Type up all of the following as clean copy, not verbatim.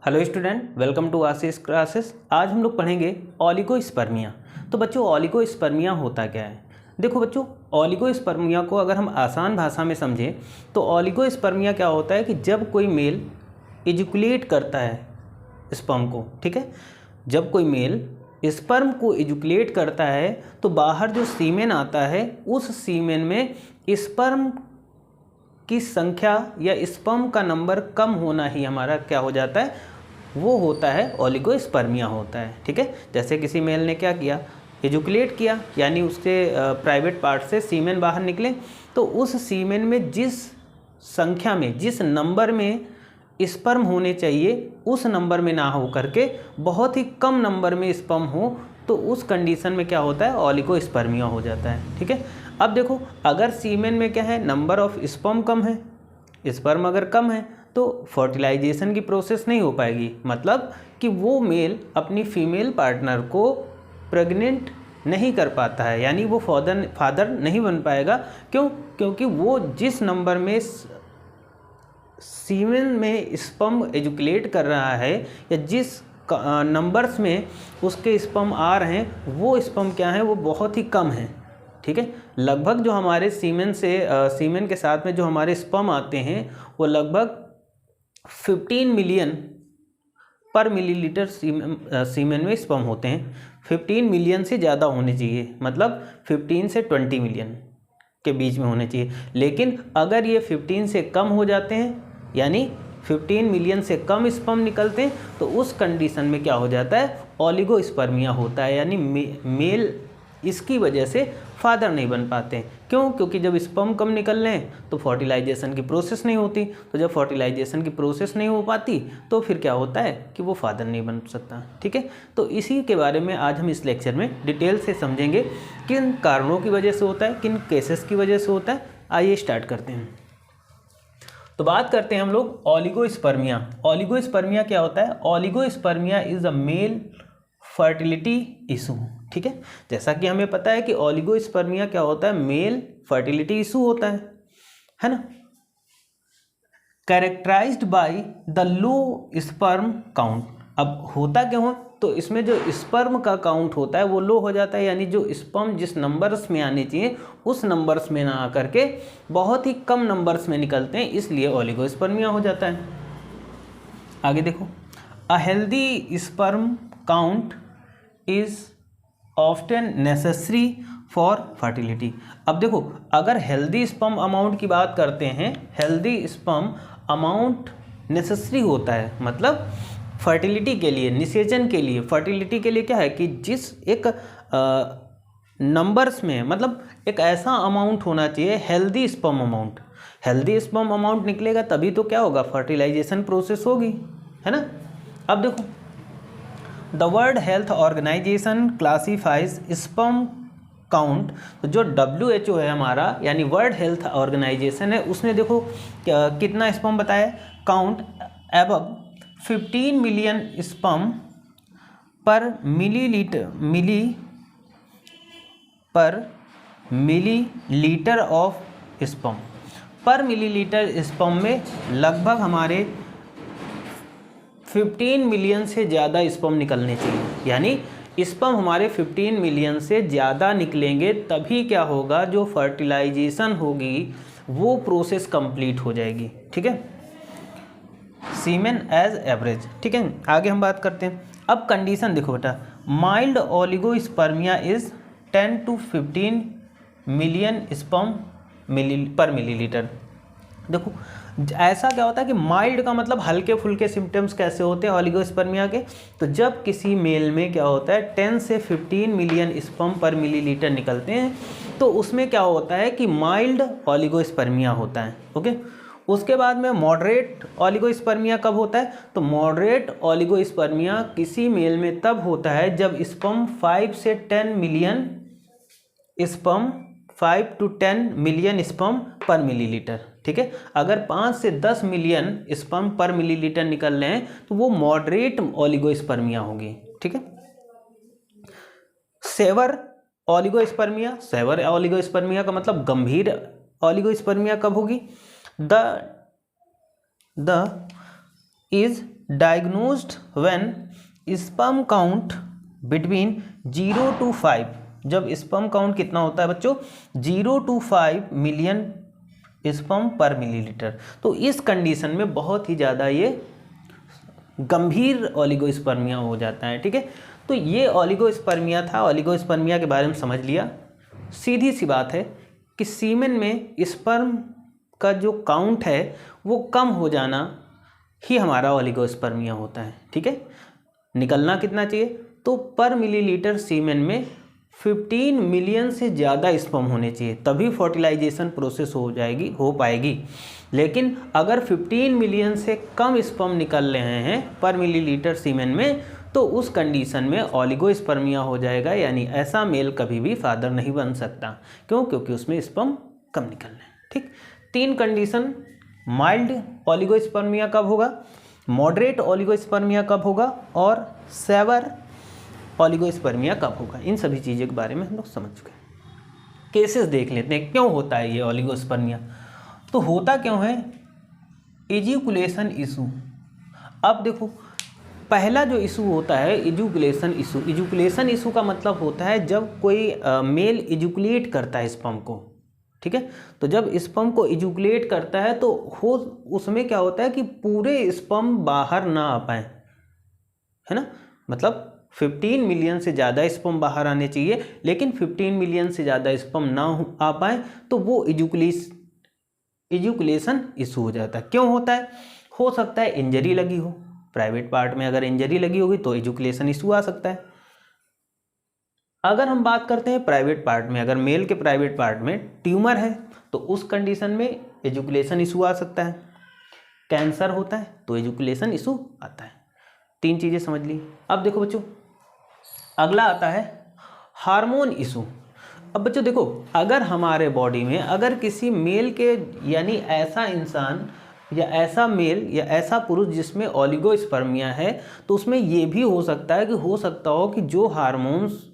Hello student, welcome to Ashish classes. आज हम लोग पढ़ेंगे ओलिगोस्पर्मिया। तो बच्चों, ओलिगोस्पर्मिया होता क्या है? देखो बच्चों, ओलिगोस्पर्मिया को अगर हम आसान भाषा में समझें तो ओलिगोस्पर्मिया क्या होता है कि जब कोई मेल इजुकुलेट करता है स्पर्म को, ठीक है, जब कोई मेल स्पर्म को इजुकुलेट करता है तो बाहर जो सीमेन आता है उस सीमेन में स्पर्म की संख्या या स्पर्म का नंबर कम होना ही हमारा क्या हो जाता है, वो होता है ओलिगोस्पर्मिया होता है। ठीक है, जैसे किसी मेल ने क्या किया, एजुकुलेट किया, यानी उसके प्राइवेट पार्ट से सीमेन बाहर निकले, तो उस सीमेन में जिस संख्या में, जिस नंबर में स्पर्म होने चाहिए उस नंबर में ना हो करके बहुत ही कम नंबर में स्पर्म हो, तो उस कंडीशन में क्या होता है, ओलिगोस्पर्मिया हो जाता है। ठीक है, अब देखो, अगर सीमेन में क्या है, नंबर ऑफ स्पर्म कम है, स्पर्म अगर कम है तो फर्टिलाइजेशन की प्रोसेस नहीं हो पाएगी, मतलब कि वो मेल अपनी फीमेल पार्टनर को प्रेग्नेंट नहीं कर पाता है, यानी वो फादर नहीं बन पाएगा। क्यों? क्योंकि वो जिस नंबर में सीमेन में स्पर्म एजुकुलेट कर रहा है या जिस नंबर्स में उसके स्पर्म आ रहे हैं वो स्पर्म क्या है, वो बहुत ही कम है। ठीक है, लगभग जो हमारे सीमेन के साथ में जो हमारे स्पर्म आते हैं वो लगभग 15 मिलियन पर मिलीलीटर सीमेन में स्पर्म होते हैं। 15 मिलियन से ज़्यादा होने चाहिए, मतलब 15 से 20 मिलियन के बीच में होने चाहिए। लेकिन अगर ये 15 से कम हो जाते हैं, यानी 15 मिलियन से कम स्पर्म निकलते हैं, तो उस कंडीशन में क्या हो जाता है, ओलिगोस्पर्मिया होता है, यानी मेल इसकी वजह से फादर नहीं बन पाते हैं। क्यों? क्योंकि जब स्पर्म कम निकल रहे हैं तो फर्टिलाइजेशन की प्रोसेस नहीं होती, तो जब फर्टिलाइजेशन की प्रोसेस नहीं हो पाती तो फिर क्या होता है कि वो फादर नहीं बन सकता। ठीक है, तो इसी के बारे में आज हम इस लेक्चर में डिटेल से समझेंगे, किन कारणों की वजह से होता है, किन केसेस की वजह से होता है। आइए स्टार्ट करते हैं। तो बात करते हैं हम लोग ओलिगोस्पर्मिया। ओलिगोस्पर्मिया क्या होता है? Oligospermia is a mail fertility issue. ठीक है, जैसा कि हमें पता है कि ओलिगोस्पर्मिया क्या होता है, मेल फर्टिलिटी इशू होता है ना, characterised by the low sperm count. अब होता क्यों है, तो इसमें जो स्पर्म का काउंट होता है वो लो हो जाता है, यानी जो स्पर्म जिस नंबर्स में आने चाहिए उस नंबर्स में ना आकर के बहुत ही कम नंबर्स में निकलते हैं, इसलिए ओलिगोस्पर्मिया हो जाता है। आगे देखो, a healthy sperm count is often necessary for fertility. अब देखो, अगर हेल्दी स्पर्म अमाउंट की बात करते हैं, हेल्दी स्पर्म अमाउंट नेसेसरी होता है, मतलब फर्टिलिटी के लिए, निषेचन के लिए, फर्टिलिटी के लिए क्या है कि जिस एक नंबर्स में, मतलब एक ऐसा अमाउंट होना चाहिए, healthy sperm amount. Healthy sperm amount निकलेगा तभी तो क्या होगा, फर्टिलाइजेशन प्रोसेस होगी, है ना। अब देखो, the world health organisation classifies sperm count. तो जो WHO है हमारा, यानी वर्ल्ड हेल्थ ऑर्गेनाइजेशन है, उसने देखो कितना स्पर्म बताया, काउंट एबव 15 मिलियन स्पर्म पर मिलीलीटर ऑफ स्पर्म। पर मिलीलीटर स्पर्म में लगभग हमारे 15 मिलियन से ज़्यादा स्पर्म निकलने चाहिए, यानी स्पर्म हमारे 15 मिलियन से ज़्यादा निकलेंगे तभी क्या होगा, जो फर्टिलाइजेशन होगी वो प्रोसेस कंप्लीट हो जाएगी। ठीक है, सीमेन एज एवरेज। ठीक है, आगे हम बात करते हैं। अब कंडीशन देखो बेटा, mild oligospermia is 10 to 15 million sperm पर मिलीलीटर। देखो, ऐसा क्या होता है कि माइल्ड का मतलब हल्के फुल्के सिम्टम्स कैसे होते हैं ओलिगोस्पर्मिया के, तो जब किसी मेल में क्या होता है 10 से 15 मिलियन स्पर्म पर मिलीलीटर निकलते हैं, तो उसमें क्या होता है कि माइल्ड ओलिगोस्पर्मिया होता है। ओके, उसके बाद में मॉडरेट ओलिगोस्पर्मिया कब होता है, तो मॉडरेट ओलिगोस्पर्मिया किसी मेल में तब होता है जब स्पर्म 5 से 10 million sperm 5 to 10 million sperm पर मिलीलीटर। ठीक है, अगर 5 से 10 मिलियन स्पर्म पर मिलीलीटर निकल रहे हैं तो वो मॉडरेट ओलिगोस्पर्मिया होगी। ठीक है, सेवर ओलिगोस्पर्मिया, सेवर ओलिगोस्पर्मिया का मतलब गंभीर ओलिगोस्पर्मिया कब होगी, the is diagnosed when sperm count between 0 to 5। जब स्पर्म काउंट कितना होता है बच्चों, 0 to 5 मिलियन स्पर्म पर मिलीलीटर। तो इस कंडीशन में बहुत ही ज़्यादा ये गंभीर ओलिगोस्पर्मिया हो जाता है। ठीक है, तो ये ओलिगोस्पर्मिया था। ओलिगोस्पर्मिया के बारे में समझ लिया। सीधी सी बात है कि सीमेन में स्पर्म का जो काउंट है वो कम हो जाना ही हमारा ओलिगोस्पर्मिया होता है। ठीक है, निकलना कितना चाहिए, तो पर मिलीलीटर सीमेन में 15 मिलियन से ज़्यादा स्पर्म होने चाहिए, तभी फर्टिलाइजेशन प्रोसेस हो पाएगी। लेकिन अगर 15 मिलियन से कम स्पर्म निकल रहे हैं पर मिलीलीटर सीमेन में, तो उस कंडीशन में ओलिगोस्पर्मिया हो जाएगा, यानी ऐसा मेल कभी भी फादर नहीं बन सकता। क्यों? क्योंकि उसमें स्पर्म कम निकल रहे हैं। ठीक, 3 कंडीशन, माइल्ड ओलिगोस्पर्मिया कब होगा, मॉडरेट ओलिगोस्पर्मिया कब होगा और सेवर ओलिगोस्पर्मिया कब होगा। इन सभी चीज़ों के बारे में हम लोग समझ चुके हैं। केसेस देख लेते हैं, क्यों होता है ये ओलिगोस्पर्मिया। तो होता क्यों है, एजुकुलेशन इशू। अब देखो, पहला जो इशू होता है एजुकुलेशन इशू। एजुकुलेशन इशू का मतलब होता है जब कोई मेल एजुकुलेट करता है स्पर्म को। ठीक है, तो जब स्पर्म को एजुकुलेट करता है तो उसमें क्या होता है कि पूरे स्पर्म बाहर ना आ पाए, है ना। मतलब 15 मिलियन से ज़्यादा स्पर्म बाहर आने चाहिए, लेकिन 15 मिलियन से ज़्यादा स्पर्म ना आ पाए तो वो एजुकुलेशन इशू हो जाता है। क्यों होता है? हो सकता है इंजरी लगी हो, प्राइवेट पार्ट में अगर इंजरी लगी होगी तो एजुकुलेशन इशू आ सकता है। अगर हम बात करते हैं प्राइवेट पार्ट में, अगर मेल के प्राइवेट पार्ट में ट्यूमर है तो उस कंडीशन में एजुकुलेशन इशू आ सकता है। कैंसर होता है तो एजुकुलेशन इशू आता है। 3 चीज़ें समझ ली। अब देखो बच्चों, अगला आता है हार्मोन इशू। अब बच्चों देखो, अगर हमारे बॉडी में अगर किसी मेल के, यानी ऐसा इंसान या ऐसा मेल या ऐसा पुरुष जिसमें ओलिगोस्पर्मिया है, तो उसमें ये भी हो सकता है कि हो सकता हो कि जो हार्मोन्स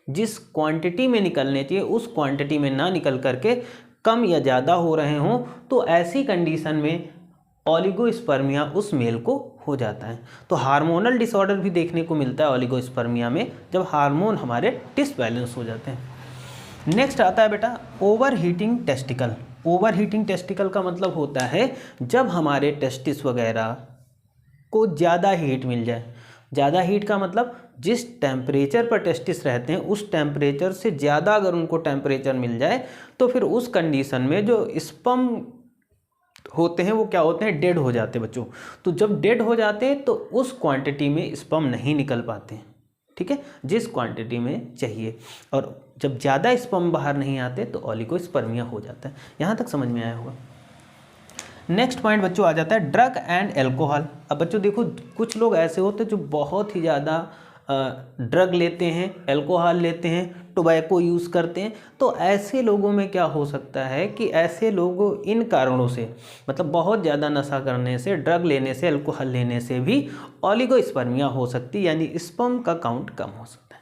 जिस क्वांटिटी में निकलने चाहिए उस क्वांटिटी में ना निकल करके कम या ज़्यादा हो रहे हों, तो ऐसी कंडीशन में ओलिगोस्पर्मिया उस मेल को हो जाता है। तो हार्मोनल डिसऑर्डर भी देखने को मिलता है ओलिगोस्पर्मिया में, जब हार्मोन हमारे डिसबैलेंस हो जाते हैं। नेक्स्ट आता है बेटा over heating testicle. Over heating testicle का मतलब होता है जब हमारे टेस्टिस वगैरह को ज़्यादा हीट मिल जाए। ज़्यादा हीट का मतलब जिस टेम्परेचर पर टेस्टिस रहते हैं उस टेम्परेचर से ज़्यादा अगर उनको टेम्परेचर मिल जाए तो फिर उस कंडीशन में जो स्पर्म होते हैं वो क्या होते हैं, डेड हो जाते हैं बच्चों। तो जब डेड हो जाते हैं तो उस क्वांटिटी में स्पर्म नहीं निकल पाते हैं। ठीक है, जिस क्वांटिटी में चाहिए, और जब ज़्यादा स्पर्म बाहर नहीं आते तो ओलिगोस्पर्मिया हो जाता है। यहाँ तक समझ में आया होगा। नेक्स्ट पॉइंट बच्चों आ जाता है ड्रग एंड एल्कोहल। अब बच्चों देखो, कुछ लोग ऐसे होते हैं जो बहुत ही ज़्यादा ड्रग लेते हैं, एल्कोहल लेते हैं, टोबैको यूज़ करते हैं। तो ऐसे लोगों में क्या हो सकता है कि ऐसे लोगों इन कारणों से, मतलब बहुत ज़्यादा नशा करने से, ड्रग लेने से, एल्कोहल लेने से भी ओलिगोस्पर्मिया हो सकती है, यानी स्पर्म का काउंट कम हो सकता है।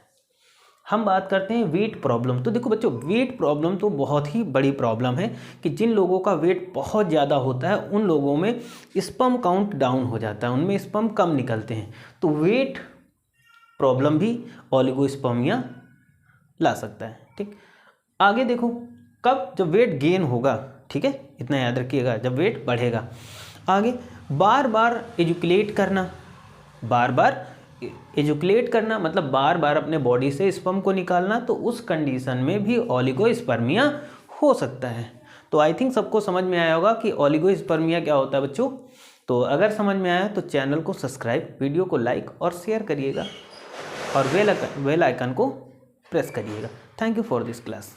हम बात करते हैं वेट प्रॉब्लम। तो देखो बच्चों, वेट प्रॉब्लम तो बहुत ही बड़ी प्रॉब्लम है कि जिन लोगों का वेट बहुत ज़्यादा होता है उन लोगों में स्पर्म काउंट डाउन हो जाता है, उनमें स्पर्म कम निकलते हैं। तो वेट प्रॉब्लम भी ओलिगोस्पर्मिया ला सकता है। ठीक, आगे देखो, कब? जब वेट गेन होगा। ठीक है, इतना याद रखिएगा, जब वेट बढ़ेगा। आगे बार बार एजुकुलेट करना, बार बार एजुकुलेट करना मतलब बार बार अपने बॉडी से स्पर्म को निकालना, तो उस कंडीशन में भी ओलिगोस्पर्मिया हो सकता है। तो आई थिंक सबको समझ में आया होगा कि ओलिगोस्पर्मिया क्या होता है बच्चों। तो अगर समझ में आया तो चैनल को सब्सक्राइब, वीडियो को लाइक और शेयर करिएगा और बेल आइकन को प्रेस करिएगा। Thank you for this class.